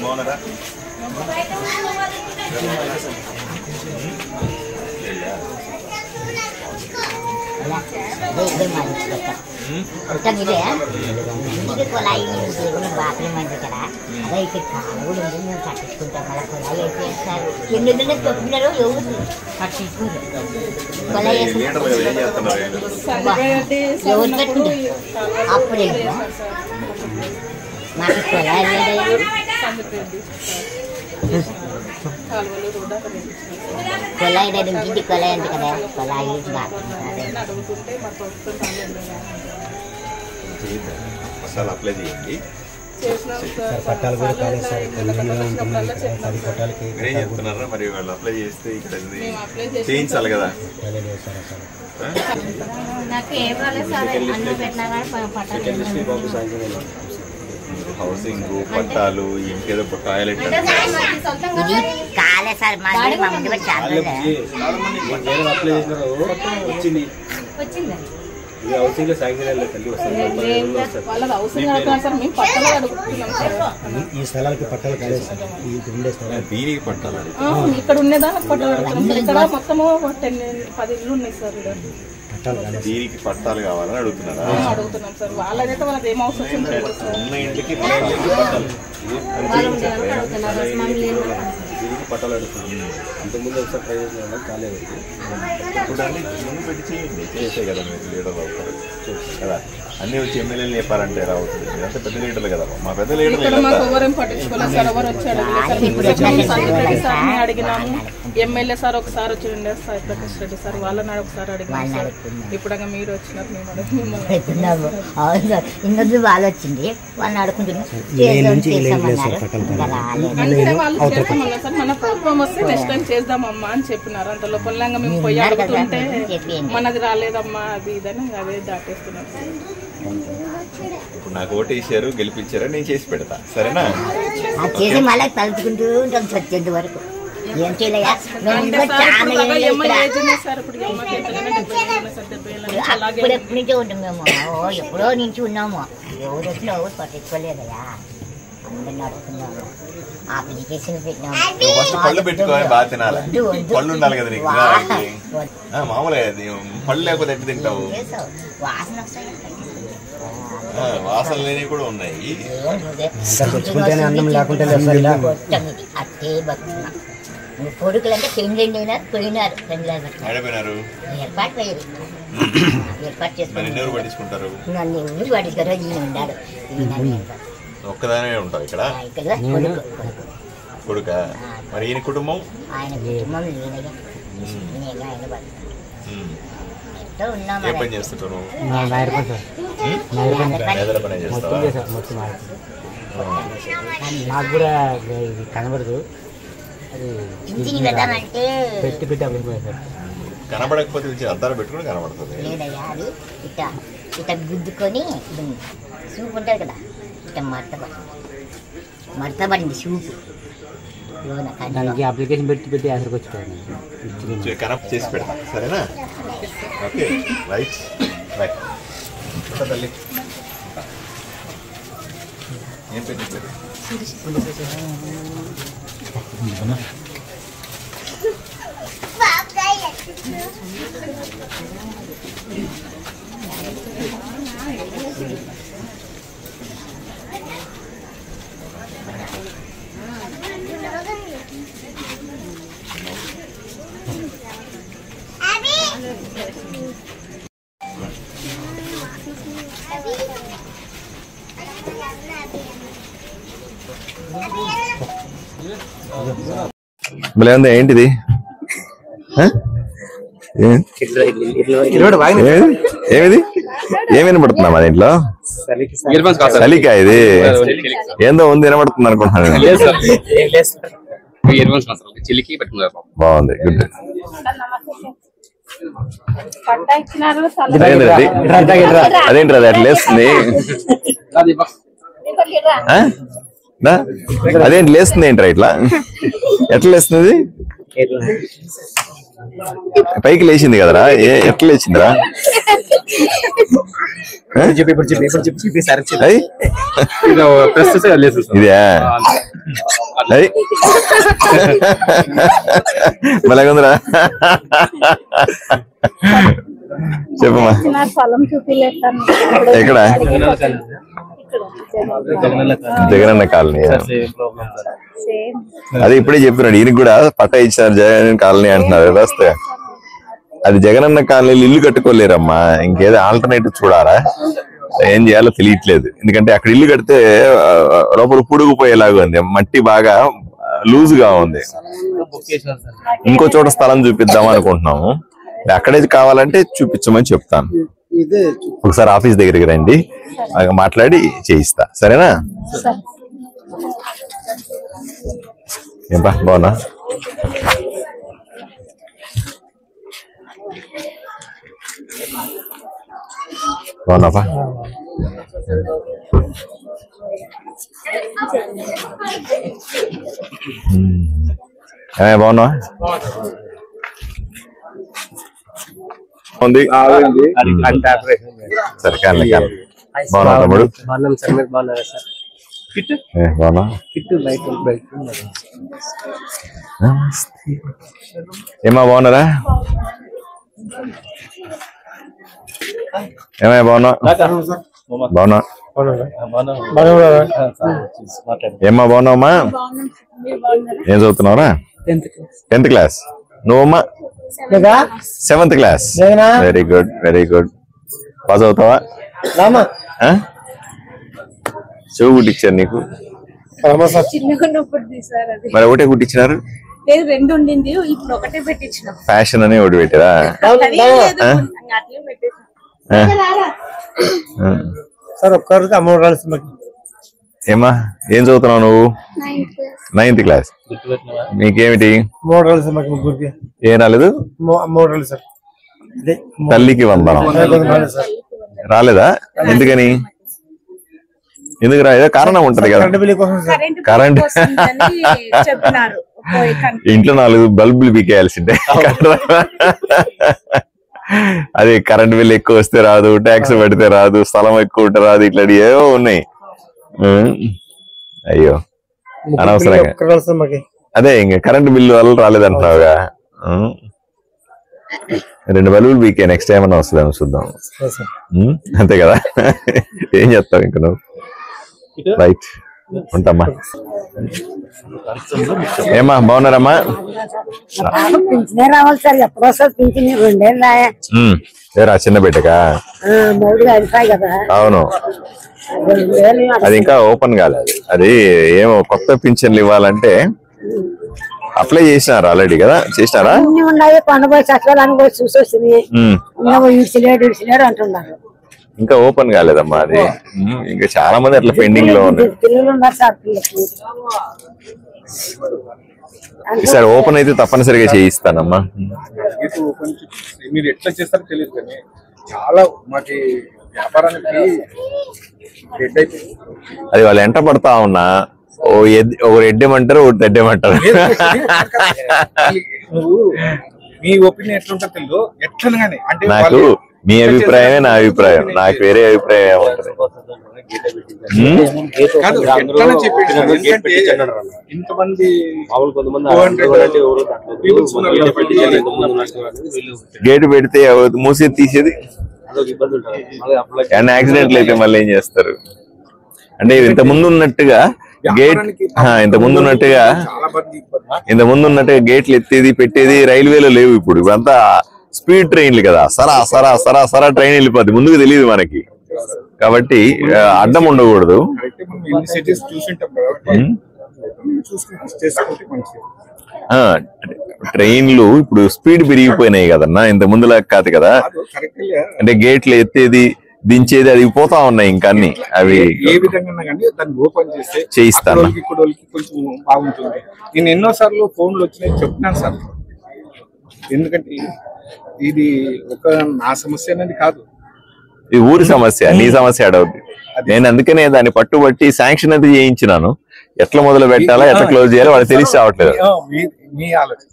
బాగున్నారా? ఇదే ఇది కొలాయి బాత్రూమ్ అంటే కదా అదే ఇక్కడ కాలు కూడా ఉంది మేము కట్టించుకుంటాం మళ్ళీ కొలాయి వేసేస్తారు ఎందుకంటే తొప్పినారు ఎవరు కట్టించుకుంటారు కొలాయి ఎవరు కట్టుకుంటారు అప్పుడే మాకు కొలాయి కొలాయి ఇంటి కొలాయి అంటే కదా కొలాయి మసాలా అప్లై చేయండి. పట్టాలు కూడా కాలేదు సార్. మీరేం చెప్తున్నారా మరి? వాళ్ళు అప్లై చేస్తే ఇక్కడ చేయించాలి కదా. హౌసింగ్ పట్టాలు ఇంకేదో టాయిలెట్ ఈ స్థలాలకి పట్టాలు కాలేదు సార్. దీనికి పట్టాలి ఇక్కడ ఉండేదానికి పట్టాలు ఇక్కడ మొత్తము 10-10 ఇల్లు ఉన్నాయి సార్. దీనికి పట్టాలు కావాలని అడుగుతున్నారా? అడుగుతున్నాం సార్. వాళ్ళదైతే వాళ్ళకి ఏం అవసరం ఉన్న ఇంటికి పట్టాలు దీనికి పట్టాలు అడుగుతున్నాం. అంతకుముందు ఒకసారి ట్రై చేసిన కాలేదు. చూడండి ముందు పెట్టి చేయండి. చేసే కదా మీరు లీడర్ అవుతారు కదా. అన్ని వచ్చి ఎమ్మెల్యేలు చెప్పారంటే ఎలా అవుతుంది? మీరంతా పెద్ద లీడర్లు కదా. మా పెద్ద లీడర్లు అడిగినాము. ఎమ్మెల్యే సార్ ఒకసారి వచ్చి ఉండే సాయి ప్రకాష్ రెడ్డి సార్ వాళ్ళని ఒకసారి అడిగినాము సార్. ఇప్పుడు మీరు వచ్చినారు మేము ఇంకొద్దు వాళ్ళు వచ్చింది వాళ్ళని అడుగుతున్నాం. వాళ్ళు చేస్తామన్నా సార్ మన ప్రభుత్వం వస్తే నెక్స్ట్ టైం చేద్దామమ్మా అని చెప్పినారు. అంత లోపలంగా మేము పోయి అడుగుతుంటే మనది రాలేదమ్మా అది ఇదని అదే దాటేస్తున్నాం. ఇప్పుడు నాకు ఓటు వేసారు, గెలిపించారా, నేను చేసి పెడతా. సరేనా? చేసి మళ్ళీ తలుచుకుంటూ ఉంటాం వచ్చేంత వరకు. ఏం చేయలేదా ఎప్పటి నుంచో ఉంటాం మేము. ఎప్పుడో నుంచి ఉన్నాము. ఎవరు వచ్చినా ఎవరు పట్టించుకోలేదయా. అందరిని అడుగుతున్నాము. అప్లికేషన్ పెట్టినాము. పళ్ళు పెట్టుకోవాలి, బాగా తినాలి. పళ్ళు ఉండాలి కదా నీకు. మామూలుగా పళ్ళు లేకపోతే ఎట్టు తింటావు? వాసన లేని కూడా ఉన్నాయి. అట్టే బతున్నా కొడుకులు అంటే పెళ్ళండి పోయినారు. ఆడిపోయినారు. ఏర్పాటు చేసుకుంటారు. పట్టించుకుంటారు. నన్ను ఎవరు పట్టించుకోరు. ఈయన ఉన్నాడు. ఒక్కదానే ఉంటారు ఇక్కడ. కొడుక మరి ఈయన కుటుంబం? ఆయన కుటుంబం ఏ పని చేస్తుంటారు? నాకు కూడా కనబడదు. పెట్టి పెట్టి కనబడకపోతే అద్దాలు పెట్టుకుని కనబడుతుంది. ఇట్లా ఇట్లా గుద్దుకొని సూప్ ఉంటుంది కదా, ఇట్లా మడతబడింది సూప్. అప్లికేషన్ పెట్టి పెట్టి అసలు వచ్చిపోయాను. కనెక్ట్ చేసి పెడతా. సరేనా? Okay right right. తల్లి ఏం పెట్టి మళ్ళీ ఏంటిది? ఏమిది? ఏం వినపడుతున్నా మా దీంట్లో చలికా ఇది ఏందో ఉంది వినపడుతుంది అనుకుంటున్నాను. బాగుంది, గుడ్. అదేంటి అది అట్లా లేస్తుంది, అదేంటి లేస్తుంది ఏంట్రా ఇట్లా, ఎట్లా లేస్తుంది? పైకి లేచింది కదరా, ఎట్లా లేచిందిరా? ఇదే మళ్ళా చెప్పమ్మా. ఎక్కడ? జగనన్న కాలనీ. అదే ఇప్పుడే చెప్పినాడు, ఈయనకి కూడా పట్టా ఇచ్చారు జగన్ కాలనీ అంటున్నారు. వస్తే అది జగనన్న కాలనీలు ఇల్లు కట్టుకోలేరమ్మా, ఇంకేదో ఆల్టర్నేటివ్ చూడాలా, ఏం చేయాలో తెలియట్లేదు. ఎందుకంటే అక్కడ ఇల్లు కడితే లోపల పుడుగుపోయేలాగా ఉంది, మట్టి బాగా లూజ్ గా ఉంది. ఇంకో చోట స్థలం చూపిద్దాం అనుకుంటున్నాము, అక్కడే కావాలంటే చూపించమని చెప్తాను. ఒకసారి ఆఫీస్ దగ్గరికి రండి, మాట్లాడి చేయిస్తా, సరేనా? ఏంపా బాగున్నా? బాగున్నాపా? బాగున్నావా? ఉంది సరే, కానీ బాగున్నా తమ్ముడు? బాగున్నా? ఏమా బాగున్నారా? ఏమయ్యా బాగున్నా? బాగున్నా? ఏమ్మా బాగున్నావమ్మా? ఏం చదువుతున్నావురా? 10th class. నువ్వమ్మా? 7th class. Very good, very good. Pass అవుతావా? చెవు కుట్టించారు నీకు? మరి ఒకటే కుట్టించినారు? ఫ్యాషన్ అని ఒకటి పెట్టారా? ఏమా ఏం చదువుతున్నావు నువ్వు? 9th class. నీకేమిటి? ఏం రాలేదు? తల్లికి వందనం రాలేదా? ఎందుకని? ఎందుకు రాలేదా? కారణం ఉంటది కదా. కరెంట్ ఇంట్లో 4 బల్బులు పీకేయాల్సిందే. అది కరెంట్ బిల్ ఎక్కువ వస్తే రాదు, ట్యాక్స్ పెడితే రాదు, స్థలం ఎక్కువ ఉంటే రాదు, ఇట్లాంటి ఏవో ఉన్నాయి. అయ్యో అనవసరంగా. అదే ఇంకా కరెంట్ బిల్లు వల్ల రాలేదంటున్నావుగా. 2 బల్బులు పీకే, నెక్స్ట్ టైం అన్నా వస్తుందేమో చూద్దాం. అంతే కదా, ఏం చేస్తావు ఇంక నువ్వు. రైట్, ఉంటామ్మా. ఏమ్మా బాగున్నారమ్మా? రావాలి సార్, ఎప్పుడు వస్తుంది పింఛన్? 2 ఏళ్ళు రాయా. ఏరా చిన్న బిడ్డకా? అవును, అది ఇంకా ఓపెన్ కాలేదు. అది ఏమో కొత్త పింఛన్లు ఇవ్వాలంటే అప్లై చేసినారు ఆల్రెడీ కదా? చేసినారా? అంటున్నారు, ఇంకా ఓపెన్ కాలేదమ్మా అది. ఇంకా చాలా మంది అట్లా పెండింగ్ లో ఉన్నారు. ఈసారి ఓపెన్ అయితే తప్పనిసరిగా చేయిస్తానమ్మా. మీరు ఎట్లా చేస్తారో తెలియదు కానీ చాలా మాకి వ్యాపారానికి అది వాళ్ళు ఎంట పడతా ఉన్నా, ఒకరు ఎడ్డేమంటారు, ఒకటి తెడ్డేమంటారు. మీ ఒపీనియన్ ఎట్లుంటో తెలియదు, ఎట్లా కానీ అంటే నాకు మీ అభిప్రాయమే నా అభిప్రాయం, నాకు వేరే అభిప్రాయం ఏముంటది. గేటు పెడితే మూసేది తీసేది, కానీ యాక్సిడెంట్లు అయితే మళ్ళీ ఏం చేస్తారు అంటే ఇంత ముందు ఉన్నట్టుగా ఇంత ముందు ఉన్నట్టుగా గేట్లు ఎత్తేది పెట్టేది రైల్వేలో లేవు. ఇప్పుడు ఇవంతా స్పీడ్ ట్రైన్లు కదా, సరా సరా సరా సరా ట్రైన్ వెళ్ళిపోద్ది, ముందుకు తెలియదు మనకి. కాబట్టి అడ్డం ఉండకూడదు. ట్రైన్లు ఇప్పుడు స్పీడ్ పెరిగిపోయినాయి కదన్నా, ఇంత ముందులా కాదు కదా. అంటే గేట్లు ఎత్తేది దించేది అది పోతా ఉన్నాయి ఇంకా అన్ని అవి ఏ విధంగా కానీ దాన్ని ఓపెన్ చేస్తే చేయిస్తాను. ఇక్కడోళ్ళకి కొంచెం బాగుంటుంది. నేను ఎన్నోసార్లు ఫోన్లు వచ్చినాయి చెప్పినాను సార్. ఎందుకంటే ఇది ఒక నా సమస్య అనేది కాదు, ఇది ఊరి సమస్య, నీ సమస్య అడవుద్ది. నేను అందుకనే దాన్ని పట్టుబట్టి శాంక్షన్ అది చేయించినాను. ఎట్లా మొదలు పెట్టాలా, ఎట్లా క్లోజ్ చేయాలో వాళ్ళకి తెలిసి రావట్లేదు. మీ ఆలోచన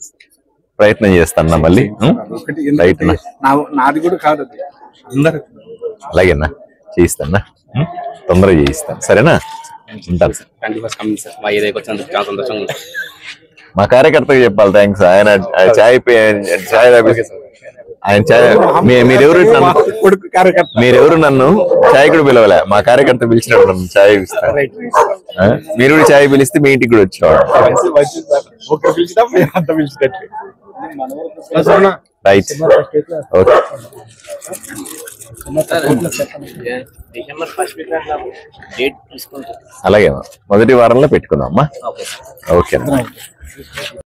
ప్రయత్నం చేస్తాను మళ్ళీ. ఒకటి రైట్ నా, నాది కూడా కాదు, అది అందరు. అలాగేనా, చేయిస్తానా, తొందరగా చేయిస్తాను. సరేనా, ఉంటాను సార్. మా ఏరియాకి వచ్చినందుకు చాలా సంతోషంగా ఉంది. మా కార్యకర్తకి చెప్పాలి థ్యాంక్స్. ఆయన చాయ్ ఆయన చాయ్ మీరెవరు నన్ను చాయ్ కూడా పిలవలే, మా కార్యకర్త పిలిచినప్పుడు నన్ను చాయ్ ఇస్తాను. మీరు కూడా చాయ్ పిలిస్తే మీ ఇంటికి కూడా వచ్చేవాడు. Right, okay. అలాగే మొదటి వారంలో పెట్టుకుందాం అమ్మా. ఓకే.